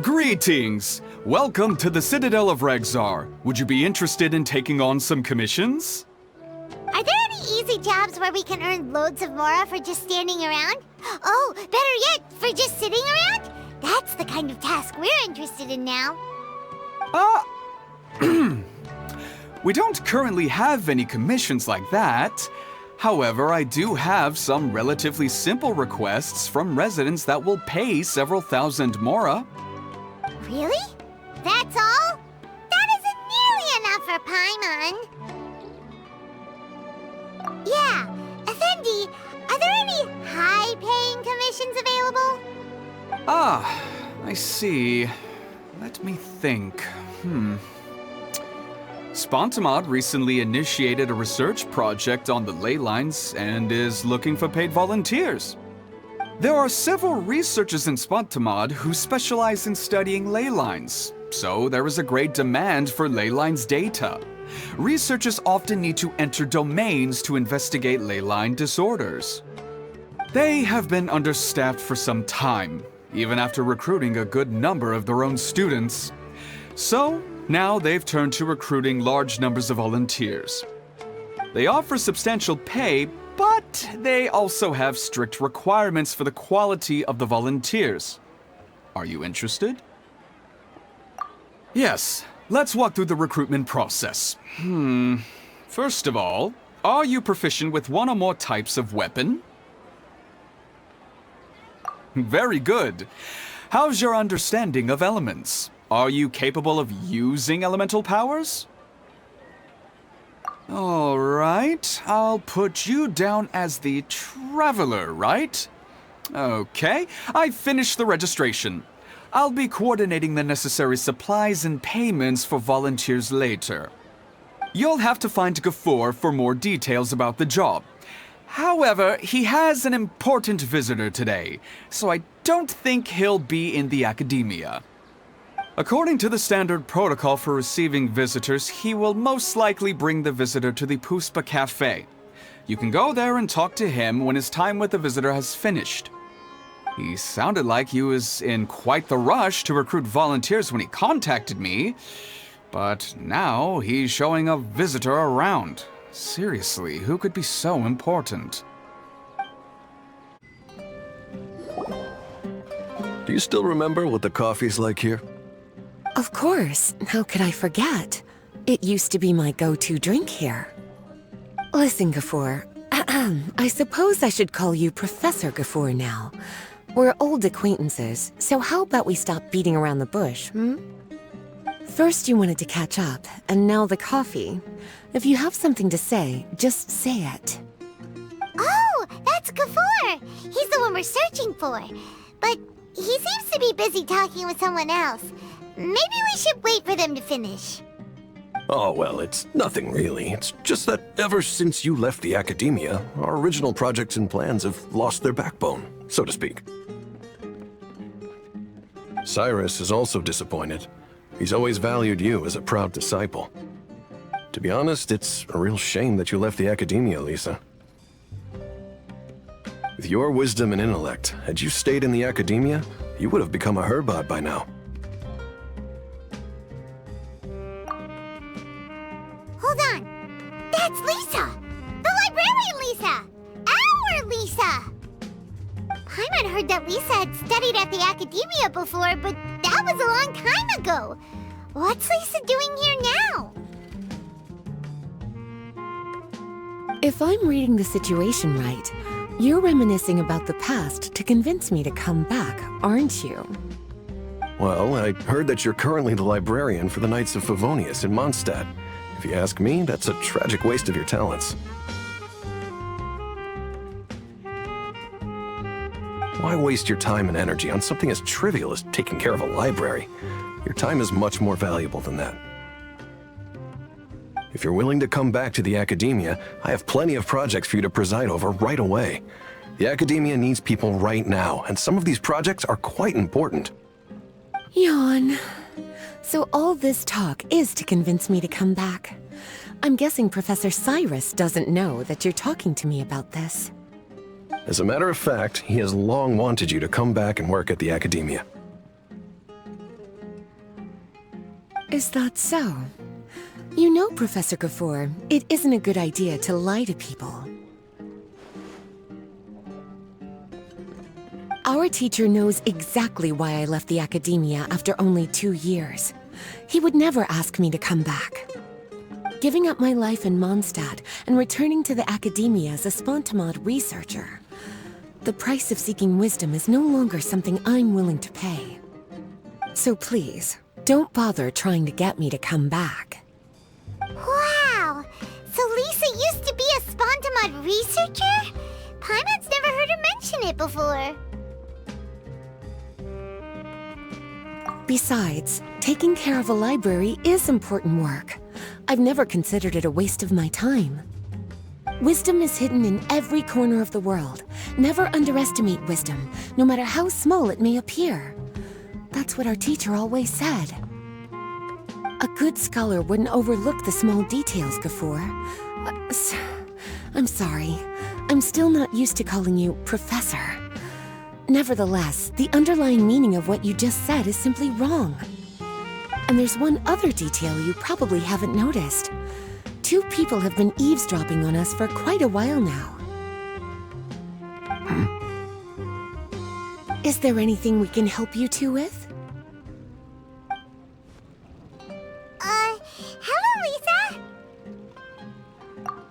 Greetings! Welcome to the Citadel of Regzar. Would you be interested in taking on some commissions? Are there any easy jobs where we can earn loads of mora for just standing around? Oh, better yet, for just sitting around? That's the kind of task we're interested in now. We don't currently have any commissions like that. However, I do have some relatively simple requests from residents that will pay several thousand mora. Really? That's all? That isn't nearly enough for Paimon. Yeah, Effendi, are there any high-paying commissions available? Ah, I see. Let me think. Spontamod recently initiated a research project on the ley lines and is looking for paid volunteers. There are several researchers in Spontamod who specialize in studying ley lines, so there is a great demand for ley lines data. Researchers often need to enter domains to investigate ley line disorders. They have been understaffed for some time, even after recruiting a good number of their own students. So, now they've turned to recruiting large numbers of volunteers. They offer substantial pay, but they also have strict requirements for the quality of the volunteers. Are you interested? Yes, let's walk through the recruitment process. First of all, are you proficient with one or more types of weapon? Very good. How's your understanding of elements? Are you capable of using elemental powers? All right, I'll put you down as the Traveler, right? Okay, I've finished the registration. I'll be coordinating the necessary supplies and payments for volunteers later. You'll have to find Gafoor for more details about the job. However, he has an important visitor today, so I don't think he'll be in the academia. According to the standard protocol for receiving visitors, he will most likely bring the visitor to the Puspa Cafe. You can go there and talk to him when his time with the visitor has finished. He sounded like he was in quite the rush to recruit volunteers when he contacted me, but now he's showing a visitor around. Seriously, who could be so important? Do you still remember what the coffee's like here? Of course. How could I forget? It used to be my go-to drink here. Listen, Gafoor. I suppose I should call you Professor Gafoor now. We're old acquaintances, so how about we stop beating around the bush, First you wanted to catch up, and now the coffee. If you have something to say, just say it. Oh, that's Gafoor! He's the one we're searching for. But he seems to be busy talking with someone else. Maybe we should wait for them to finish. Oh, well, it's nothing really. It's just that ever since you left the academia, our original projects and plans have lost their backbone, so to speak. Cyrus is also disappointed. He's always valued you as a proud disciple. To be honest, it's a real shame that you left the academia, Lisa. With your wisdom and intellect, had you stayed in the academia, you would have become a Herbot by now. Hold on! That's Lisa! The librarian Lisa! Our Lisa! Paimon heard that Lisa had studied at the academia before, but that was a long time ago. What's Lisa doing here now? If I'm reading the situation right, you're reminiscing about the past to convince me to come back, aren't you? Well, I heard that you're currently the librarian for the Knights of Favonius in Mondstadt. If you ask me, that's a tragic waste of your talents. Why waste your time and energy on something as trivial as taking care of a library? Your time is much more valuable than that. If you're willing to come back to the academia, I have plenty of projects for you to preside over right away. The academia needs people right now, and some of these projects are quite important. Yawn. So all this talk is to convince me to come back. I'm guessing Professor Cyrus doesn't know that you're talking to me about this. As a matter of fact, he has long wanted you to come back and work at the academia. Is that so? You know, Professor Gafoor, it isn't a good idea to lie to people. Our teacher knows exactly why I left the academia after only 2 years. He would never ask me to come back. Giving up my life in Mondstadt and returning to the academia as a Spontamod researcher. The price of seeking wisdom is no longer something I'm willing to pay. So please, don't bother trying to get me to come back. Wow! So Lisa used to be a Spontamod researcher? Paimon's never heard her mention it before. Besides, taking care of a library is important work. I've never considered it a waste of my time. Wisdom is hidden in every corner of the world. Never underestimate wisdom, no matter how small it may appear. That's what our teacher always said. A good scholar wouldn't overlook the small details, Gafoor. I'm sorry. I'm still not used to calling you Professor. Nevertheless, the underlying meaning of what you just said is simply wrong. And there's one other detail you probably haven't noticed. 2 people have been eavesdropping on us for quite a while now. Is there anything we can help you two with? Hello, Lisa!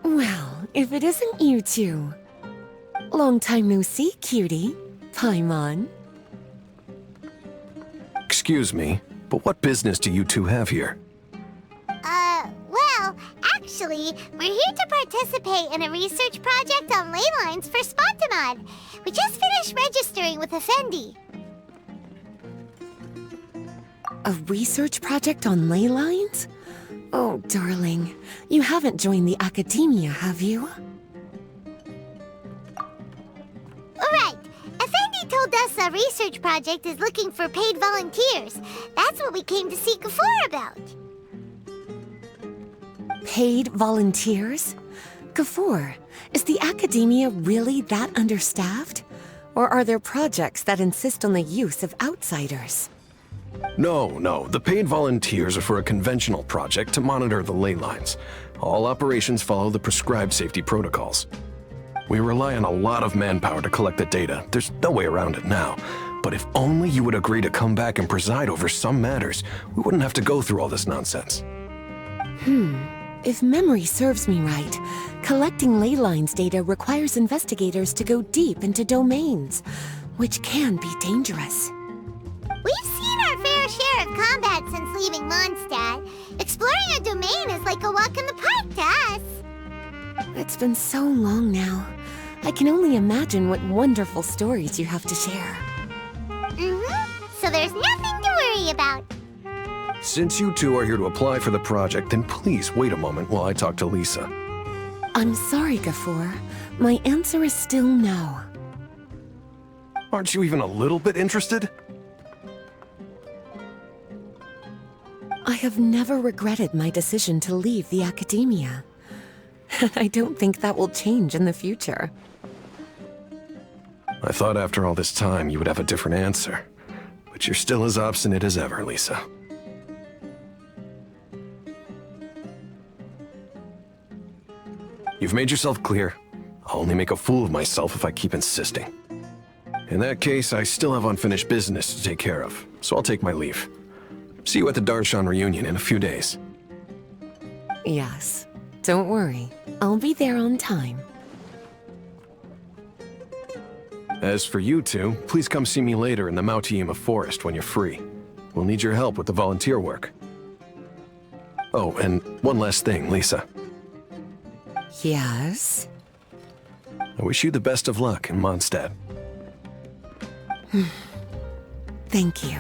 Well, if it isn't you two. Long time no see, cutie. Paimon. Excuse me, but what business do you two have here? Well, actually, we're here to participate in a research project on ley lines for Spontamod. We just finished registering with Effendi. A research project on ley lines? Oh, darling, you haven't joined the academia, have you? Alright, Effendi told us a research project is looking for paid volunteers. That's what we came to see Gafoor about. Paid volunteers? Gafoor, is the academia really that understaffed? Or are there projects that insist on the use of outsiders? No, the paid volunteers are for a conventional project to monitor the ley lines. All operations follow the prescribed safety protocols. We rely on a lot of manpower to collect the data. There's no way around it now. But if only you would agree to come back and preside over some matters, we wouldn't have to go through all this nonsense. If memory serves me right, collecting ley lines data requires investigators to go deep into domains, which can be dangerous. We've seen our fair share of combat since leaving Mondstadt. Exploring a domain is like a walk in the park to us. It's been so long now. I can only imagine what wonderful stories you have to share. So there's nothing to worry about. Since you two are here to apply for the project, then please wait a moment while I talk to Lisa. I'm sorry, Gafoor. My answer is still no. Aren't you even a little bit interested? I have never regretted my decision to leave the academia. And I don't think that will change in the future. I thought after all this time you would have a different answer. But you're still as obstinate as ever, Lisa. You've made yourself clear. I'll only make a fool of myself if I keep insisting. In that case, I still have unfinished business to take care of, so I'll take my leave. See you at the Darshan reunion in a few days. Yes. Don't worry. I'll be there on time. As for you two, please come see me later in the Mautiima forest when you're free. We'll need your help with the volunteer work. Oh, and one last thing, Lisa. Yes? I wish you the best of luck in Mondstadt. Thank you.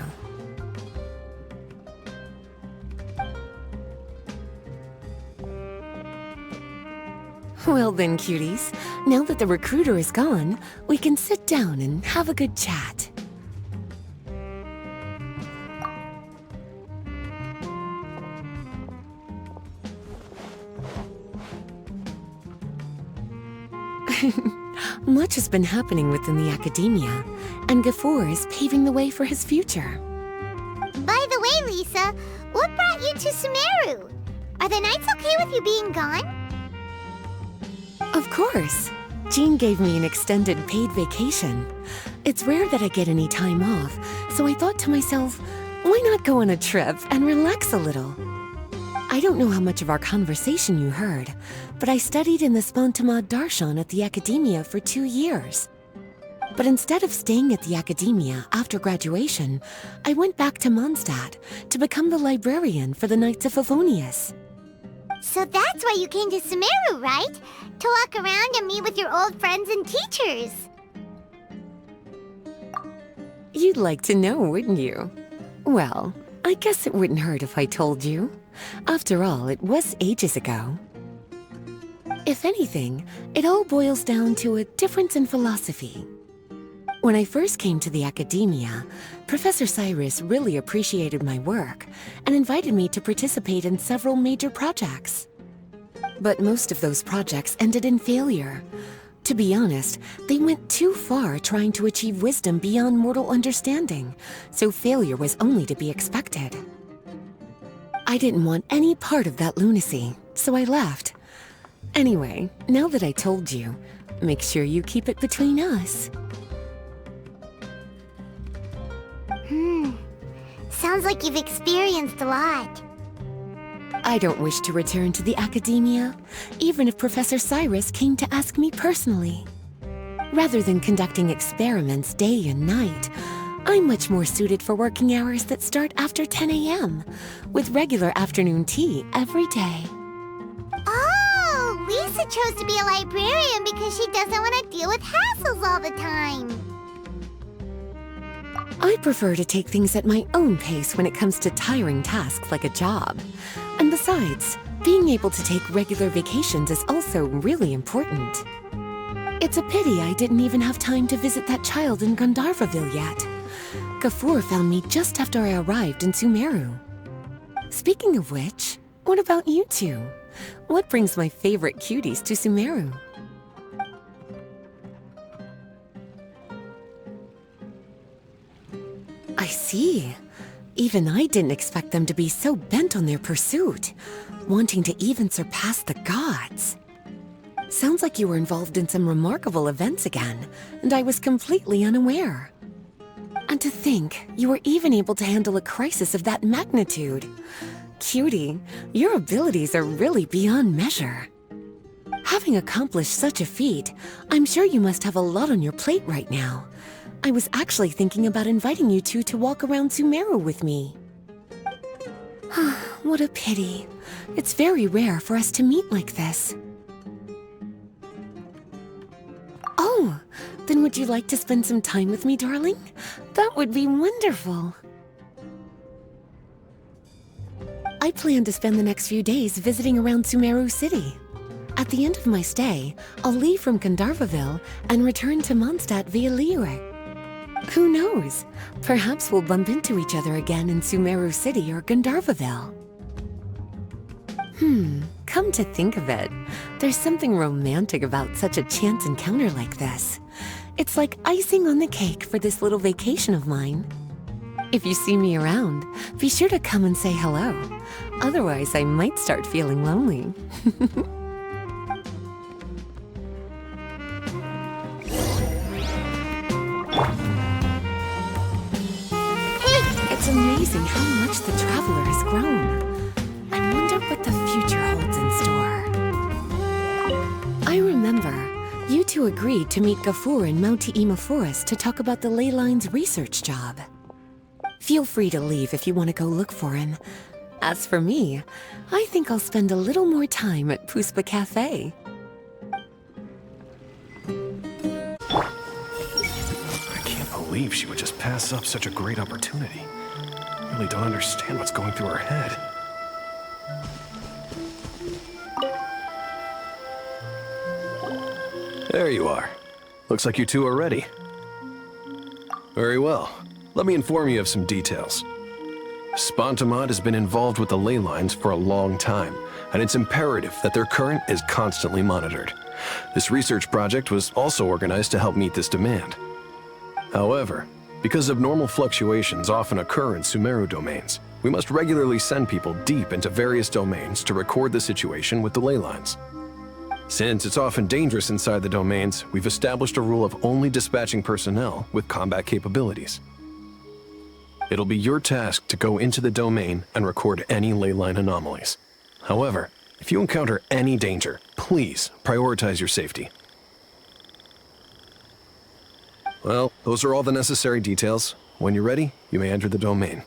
Well then, cuties. Now that the recruiter is gone, we can sit down and have a good chat. Much has been happening within the academia, and Gafoor is paving the way for his future. By the way, Lisa, what brought brought you to Sumeru. Are the nights okay with you being gone? Of course. Jean gave me an extended paid vacation. It's rare that I get any time off, so I thought to myself, why not go on a trip and relax a little? I don't know how much of our conversation you heard, but I studied in the Spontamad Darshan at the Academia for 2 years. But instead of staying at the Academia after graduation, I went back to Mondstadt to become the librarian for the Knights of Favonius. So that's why you came to Sumeru, right? To walk around and meet with your old friends and teachers. You'd like to know, wouldn't you? Well, I guess it wouldn't hurt if I told you. After all, it was ages ago. If anything, it all boils down to a difference in philosophy. When I first came to the Academia, Professor Cyrus really appreciated my work and invited me to participate in several major projects. But most of those projects ended in failure. To be honest, they went too far trying to achieve wisdom beyond mortal understanding, so failure was only to be expected. I didn't want any part of that lunacy, so I left. Anyway, now that I told you, make sure you keep it between us. Sounds like you've experienced a lot. I don't wish to return to the Academia, even if Professor Cyrus came to ask me personally. Rather than conducting experiments day and night, I'm much more suited for working hours that start after 10 a.m., with regular afternoon tea every day. Oh, Lisa chose to be a librarian because she doesn't want to deal with hassles all the time. I prefer to take things at my own pace when it comes to tiring tasks like a job. And besides, being able to take regular vacations is also really important. It's a pity I didn't even have time to visit that child in Gandharvaville yet. Gafur found me just after I arrived in Sumeru. Speaking of which, what about you two? What brings my favorite cuties to Sumeru? I see. Even I didn't expect them to be so bent on their pursuit, wanting to even surpass the gods. Sounds like you were involved in some remarkable events again, and I was completely unaware. And to think, you were even able to handle a crisis of that magnitude. Cutie, your abilities are really beyond measure. Having accomplished such a feat, I'm sure you must have a lot on your plate right now. I was actually thinking about inviting you two to walk around Sumeru with me. What a pity. It's very rare for us to meet like this. Oh, then would you like to spend some time with me, darling? That would be wonderful. I plan to spend the next few days visiting around Sumeru City. At the end of my stay, I'll leave from Gandharvaville and return to Mondstadt via Liyue. Who knows? Perhaps we'll bump into each other again in Sumeru City or Gandharvaville. Come to think of it, there's something romantic about such a chance encounter like this. It's like icing on the cake for this little vacation of mine. If you see me around, be sure to come and say hello. Otherwise, I might start feeling lonely. It's amazing how much the Traveler has grown. I wonder what the future holds in store. I remember, you two agreed to meet Gafur in Mount Te'ima Forest to talk about the ley lines research job. Feel free to leave if you want to go look for him. As for me, I think I'll spend a little more time at Puspa Cafe. I can't believe she would just pass up such a great opportunity. I really don't understand what's going through her head. There you are. Looks like you two are ready. Very well. Let me inform you of some details. Spontamad has been involved with the ley lines for a long time, and it's imperative that their current is constantly monitored. This research project was also organized to help meet this demand. However, because abnormal fluctuations often occur in Sumeru domains, we must regularly send people deep into various domains to record the situation with the ley lines. Since it's often dangerous inside the domains, we've established a rule of only dispatching personnel with combat capabilities. It'll be your task to go into the domain and record any ley line anomalies. However, if you encounter any danger, please prioritize your safety. Well, those are all the necessary details. When you're ready, you may enter the domain.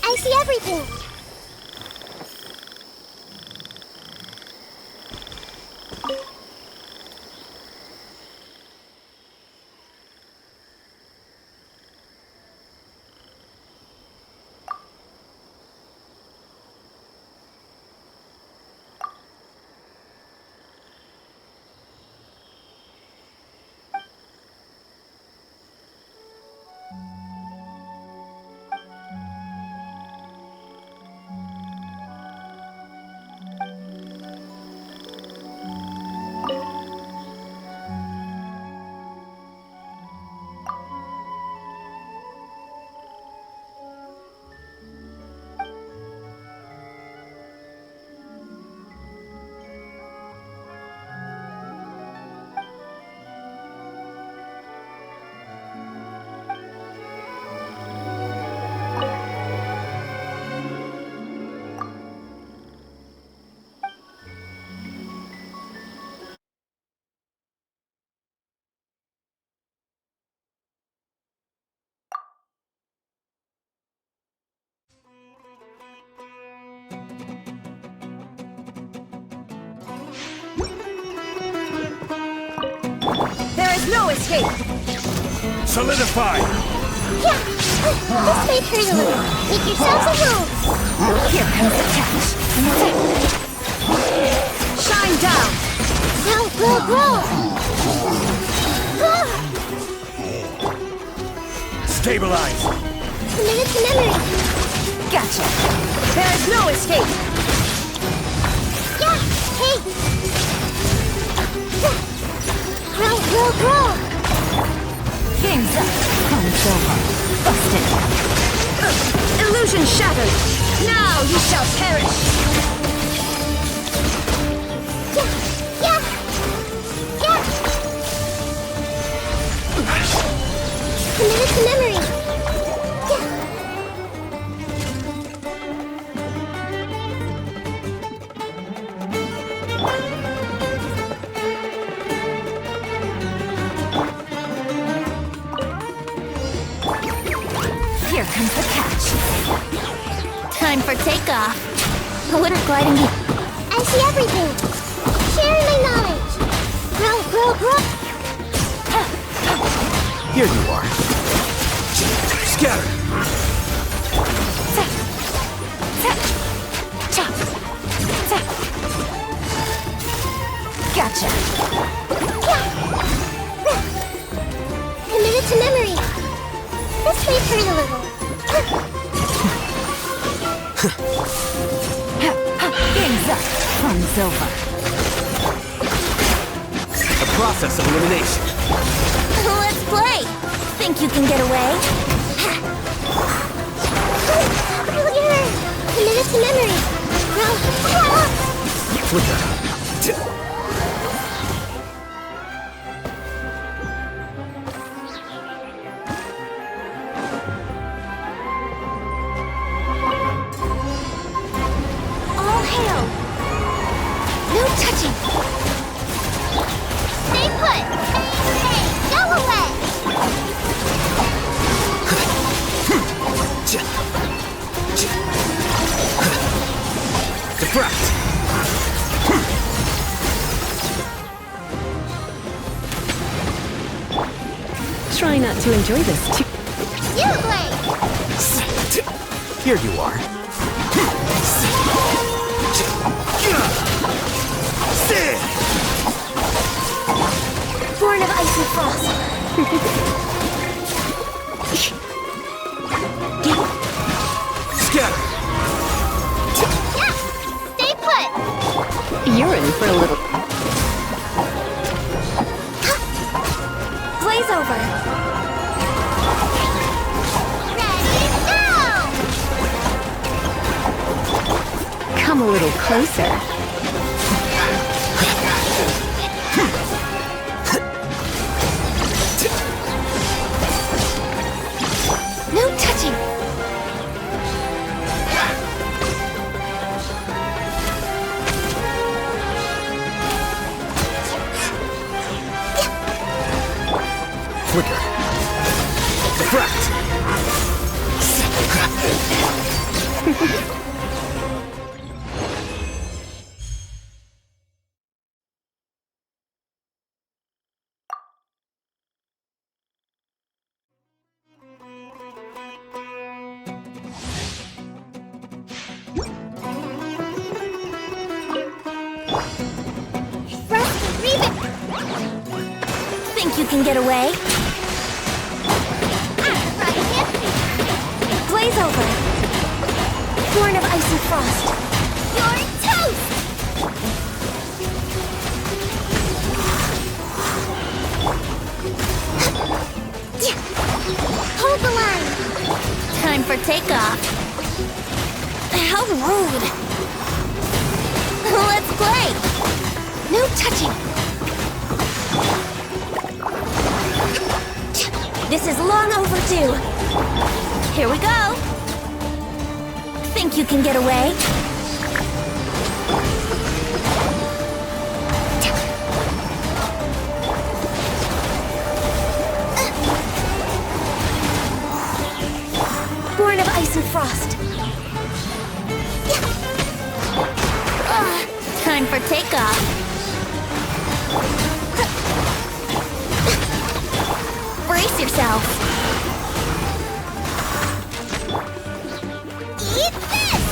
I see everything. There is no escape! Solidify! Yeah! This may hurt a little. Make yourselves a move! Here comes the catch! Shine down! Grow! Stabilize! Commit to memory! Gotcha! There is no escape! Yeah! Hey! Grow! Game's up! Comes over! Busted! Illusion shattered! Now you shall perish! Yeah! Commit to memory! Here comes the catch! Time for takeoff. What are gliding you? I see everything. Share my knowledge. Grow. Here you are. Scatter! Gotcha! Committed to memory. This may hurt a little. Game's up! Fun's over! The process of elimination. Let's play. Think you can get away? Committed to memory. Flicker. All hail. No touching. Stay put. Hey, go away. Deflect. Try not to enjoy this too. You play! Here you are. Born of ice and frost. Scatter! Yeah! Stay put! You're in for a little. Glaze over. Ready, go! Come a little closer. No touching! Flicker. Refract. Rust, leave it! Think you can get away? Glaze over. Born of ice and frost. You're toast! Hold the line. Time for takeoff. How rude. Let's play. No touching. This is long overdue. Here we go. Think you can get away? Born of ice and frost. Time for takeoff. Brace yourself. Eat this!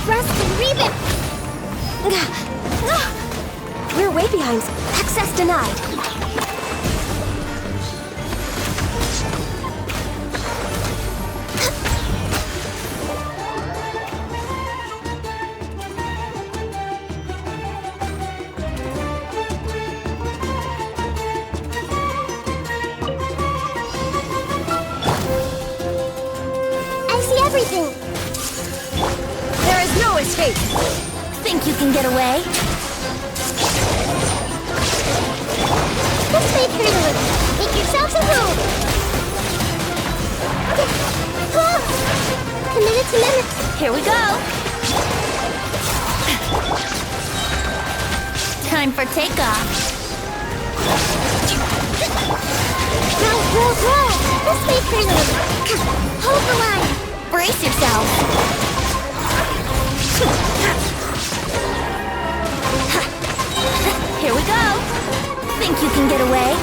Rust and Reben! We're way behind. Access denied. Everything. There is no escape. Think you can get away? This may hurt a little. Make yourselves a room. Committed to memory. Here we go. Time for takeoff. Roll. This may hurt a little. Hold the line. Brace yourself. Here we go. Think you can get away?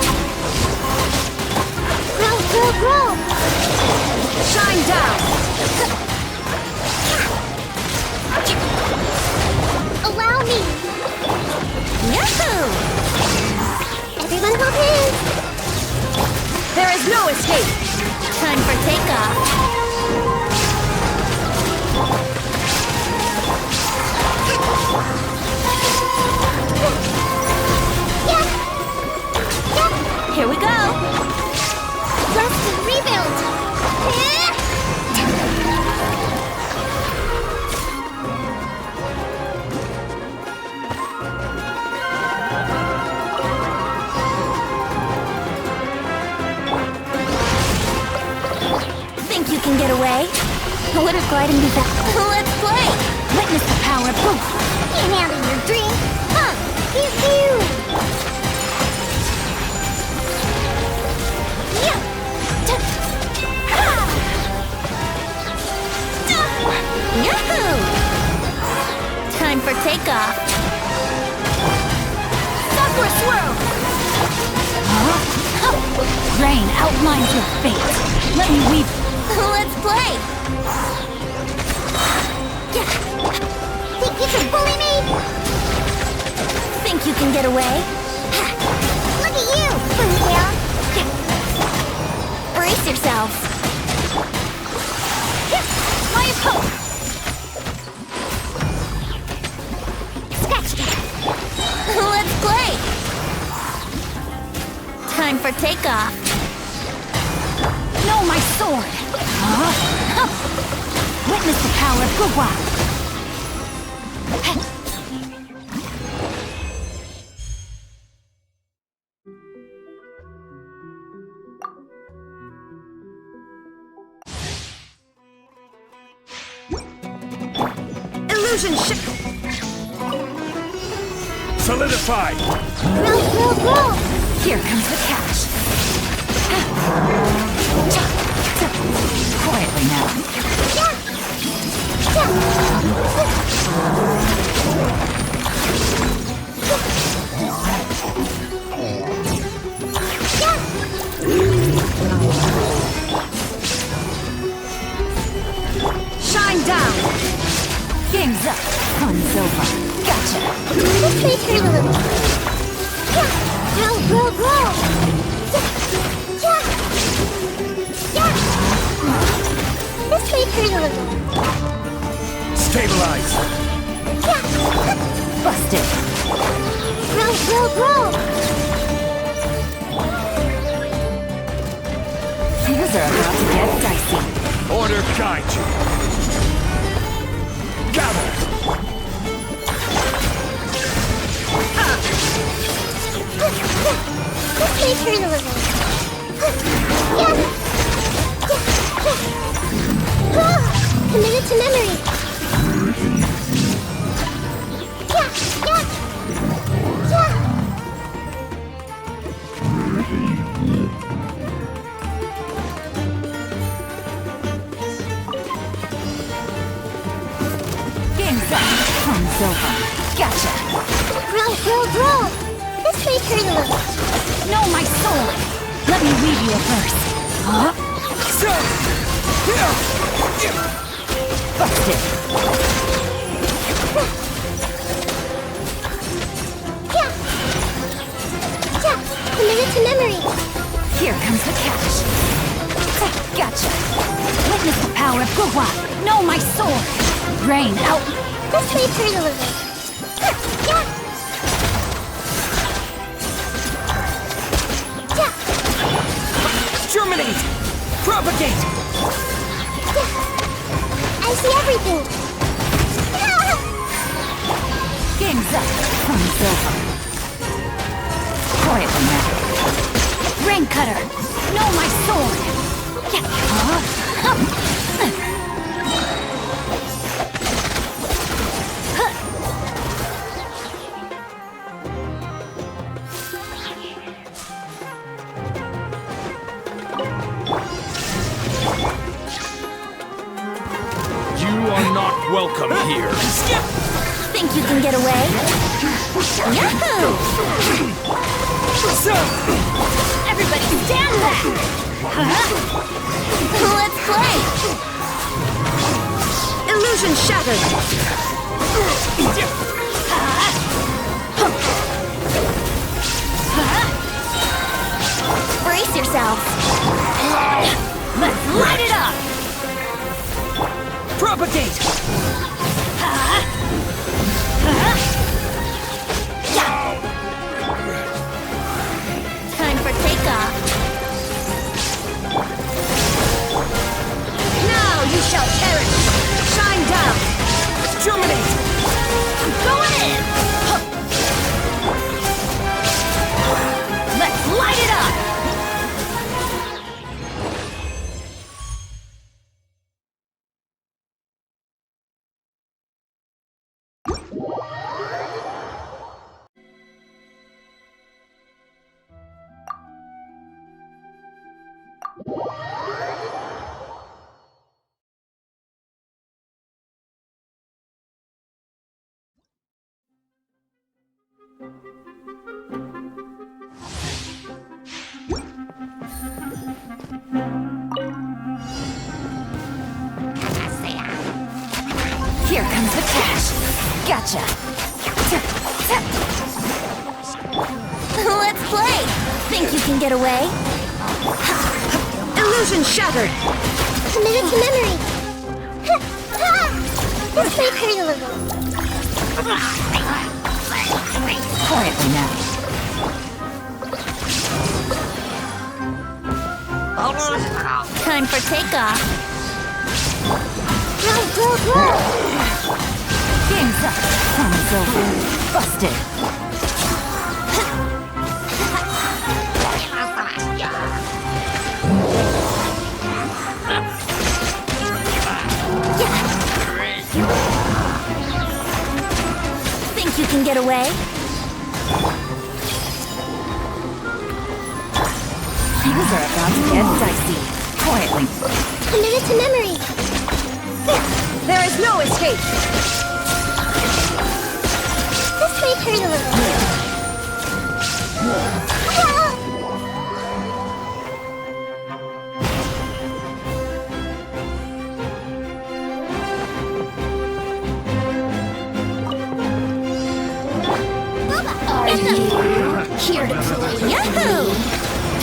Roll. Shine down. Allow me. Yahoo! Everyone hold hands. There is no escape. Time for takeoff. Here we go. Rest and rebuild. Think you can get away? Let her glide and be back. Let's play. Witness the power of boom. Can't handle your dream. Pew. Yahoo! Time for takeoff. Upward swirl. Rain outlines your fate. Let me weave. Let's play! Think you can bully me? Think you can get away? Look at you, Boomtail! Brace yourselves. My opponent. Scratch that! Let's play. Time for takeoff. No, my sword. Witness the power of Gugwa. Illusion solidify! Roll! Here comes the catch. Quietly now. Shine down! Game's up. Fun's over. Gotcha. Let's make her a little. Roll! Let's make her a little. Stabilize! Busted. Roll! Things are about to get dicey. Order guide you! Gather! Let's make her a little. Committed to memory. Game's up. Fun's over. Gotcha. Roll! Let's make her a little. No, my sword. Let me weave you a verse. Huh? Busted. Committed to memory. Here comes the catch. Gotcha. Witness the power of Gugwa. No, my sword. Rain out. Let's make her a little. Germinate! Propagate! I see everything. Game's up. Fun's over. Quietly now. Rain cutter. No, my sword. You are not welcome here. Skip! Think you can get away? Yahoo! Everybody stand back! Let's play! Illusion shattered! Brace yourselves! Let's light it up! Propagate! Time for takeoff. Now you shall perish! Shine down! Germinate! I'm going in! Let's light it up! cash. Gotcha. Let's play. Think you can get away? Illusion shattered. Committed to memory. This may hurt a little. Quietly now. Time for takeoff. Go. Game's up. Fun is over. Busted. Think you can get away? Things are about to get dicey. Quietly. Committed to memory. There is no escape. This may hurt a little. Here to play. Yahoo!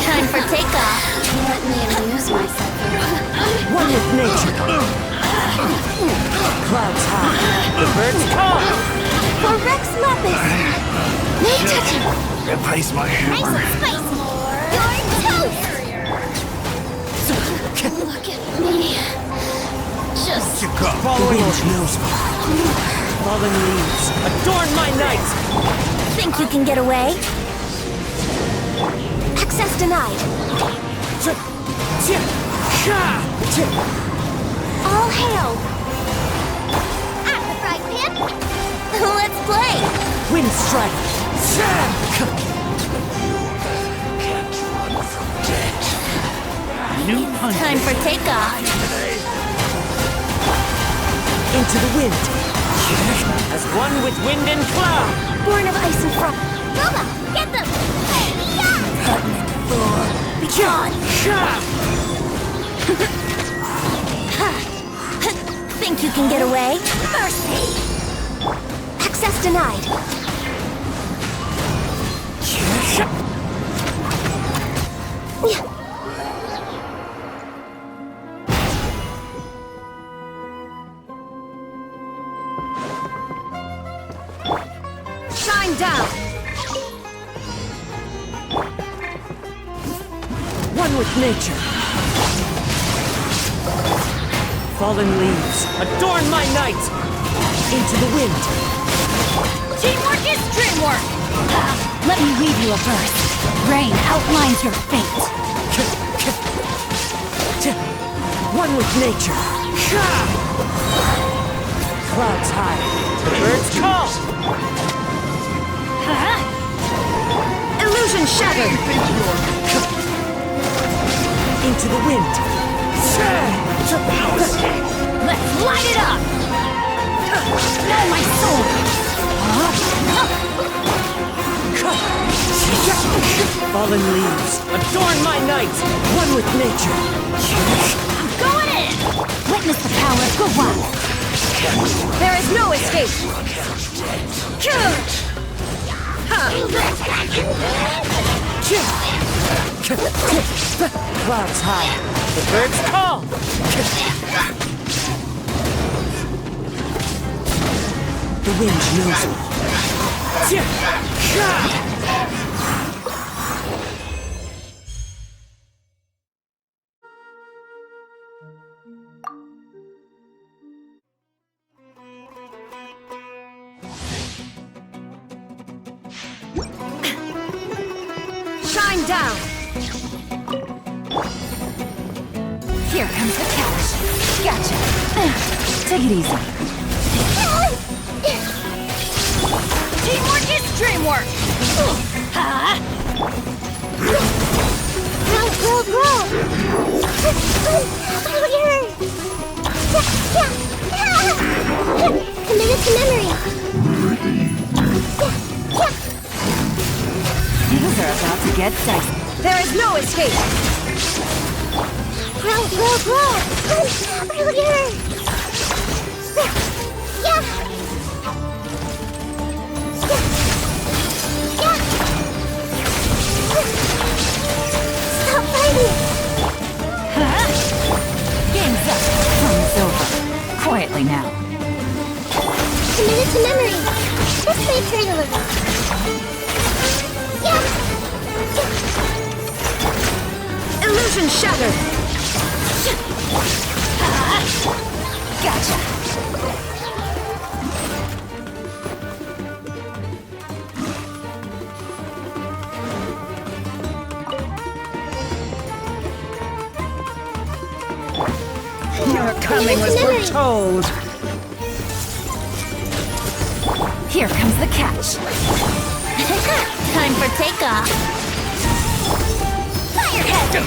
Time for takeoff. Let me amuse myself. One with nature. Clouds high. The birds call. For Rex Lapis. No touching. Replace my Nice hammer. and spicy. You're toast. Look at me. Just Following knows. Fallen leaves. Adorn my night. Think you can get away? Access denied. All hail. at the fry pan. Let's play. Wind strike. New punch. Time for takeoff. Into the wind. As one with wind and cloud. Born of ice and frost. Boba, get them! Think you can get away? Mercy! Access denied. Shine down! One with nature. Fallen leaves. Adorn my night. Into the wind. Teamwork is dreamwork! Let me read you a verse. Rain outlines your fate. One with nature. Clouds high. The birds call. Illusion shattered! Into the wind. Let's light it up! Know my soul! Fallen leaves. Adorn my night. One with nature. Going in! Witness the power of Gua. There is no escape! Clouds high. The birds call. The wind knows me. Shine down! Here comes the cash. Gotcha. Take it easy. Teamwork is dreamwork! Grow! Oh, dear! Committed to memory. Things are about to get dicey. There is no escape! Grow! Oh, dear! Illusion shattered! Gotcha! Your coming was foretold. Here comes the catch. Time for takeoff. Fire hazard!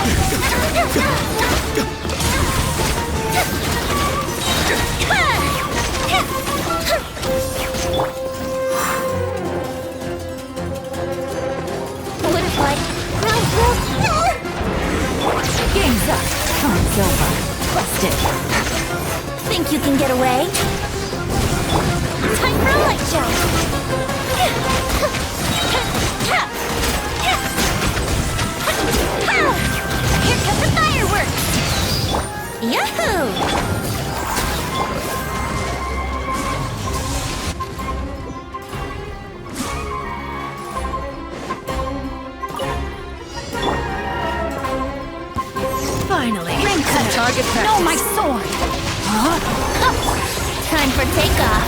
What if I... Game's up. Time's over. Busted. Think you can get away? Time for a light jump! Here come the fireworks! Yahoo! Finally. Ring cutter. Target practice. No, my sword. Time for takeoff.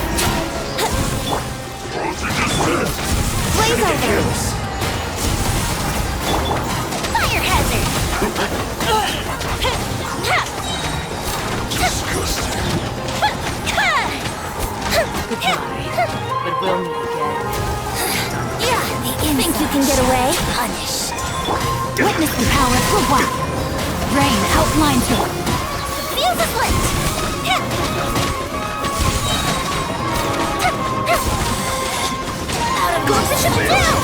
Blaze over. Fire hazard. Goodbye. But we'll meet again. Yeah, think you can get away? Punished. Witness the power of Gugwa. Rain outlines her. The fuse is lit. Out of position down.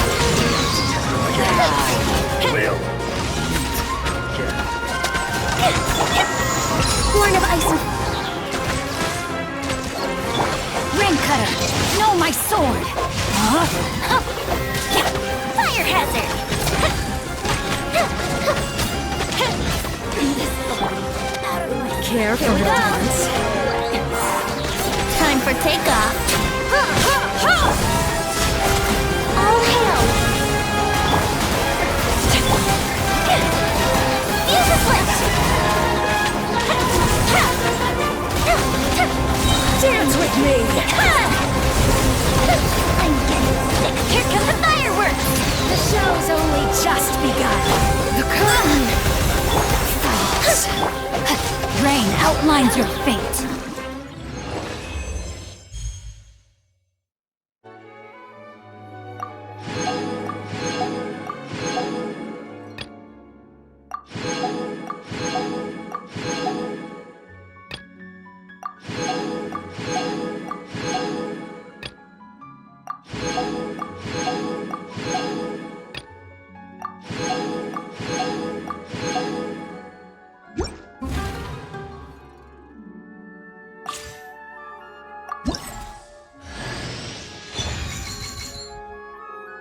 Born of ice and... Ring cutter. No, my sword. Fire hazard. Care for the dance. Time for takeoff. All hail. Fuse is lit. Dance with me. I'm getting sick. Here come the fireworks. The show's only just begun. The curtain falls. Rain outlines your fate.